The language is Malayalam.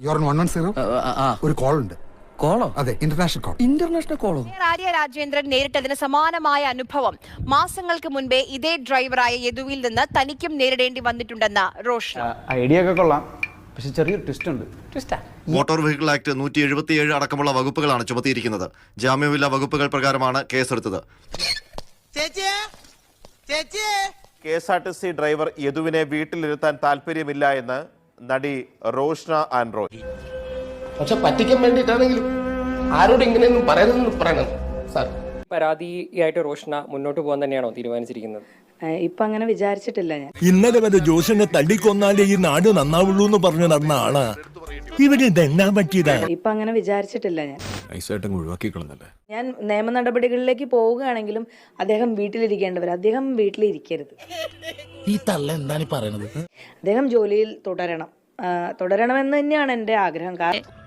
യുവർ 110 ഒരു കോൾ ഉണ്ട്. കോളോ? അതെ, ഇന്റർനാഷണൽ കോൾ. ഇന്റർനാഷണൽ കോളോ? ആര്യ രാജേന്ദ്രൻ നേരിട്ടതിന് സമാനമായ അനുഭവം മാസങ്ങൾക്ക് മുൻപേ ഇതേ ഡ്രൈവറായ യദുവിൽ നിന്ന് തനിക്കും നേരിടേണ്ടി വന്നിട്ടുണ്ടെന്ന് റോഷൻ. ഐഡിയ ഒക്കെ കൊള്ളാം, പക്ഷെ ചെറിയൊരു ട്വിസ്റ്റ് ഉണ്ട്. മോട്ടോർ വെഹിക്കിൾ ആക്ട് 177 അടക്കമുള്ള വകുപ്പുകളാണ് ചുമത്തിയിരിക്കുന്നത്. ജാമ്യമില്ലാ വകുപ്പുകൾ പ്രകാരമാണ് കേസെടുത്തത്. KSRTC ഡ്രൈവർ യദുവിനെ വീട്ടിലിരുത്താൻ താല്പര്യമില്ല എന്ന് നടി റോഷ്ന ആൻഡ്രോയ്. പക്ഷെ പറ്റിക്കാൻ വേണ്ടിയിട്ടാണെങ്കിലും ആരോട് ഇങ്ങനെയൊന്നും പറയണമെന്ന് പറയണം സാർ. പരാതിയായിട്ട് റോഷ്ന മുന്നോട്ട് പോകാൻ തന്നെയാണോ തീരുമാനിച്ചിരിക്കുന്നത്? ഇപ്പൊ അങ്ങനെ വിചാരിച്ചിട്ടില്ല ഞാൻ. ഇന്നലെ വരെ ജോസിനെ തല്ലിക്കൊന്നാലേ ഈ നാട് നന്നാവുള്ളൂ എന്ന് പറഞ്ഞു നടന്ന ആളാ. ഇവിടെ ഇതെന്നാ പറ്റിയതാ? ഇപ്പൊ അങ്ങനെ വിചാരിച്ചിട്ടില്ല ഞാൻ. ഒഴിവാക്കിക്കളന്നല്ലേ. ഞാൻ നിയമ നടപടികളിലേക്ക് പോവുകയാണെങ്കിലും അദ്ദേഹം വീട്ടിലിരിക്കേണ്ടവർ, അദ്ദേഹം വീട്ടിലിരിക്കരുത്. ഈ തള്ള എന്താണ് പറയണത്? അദ്ദേഹം ജോലിയിൽ തുടരണമെന്ന് തന്നെയാണ് എന്റെ ആഗ്രഹം. കാരണം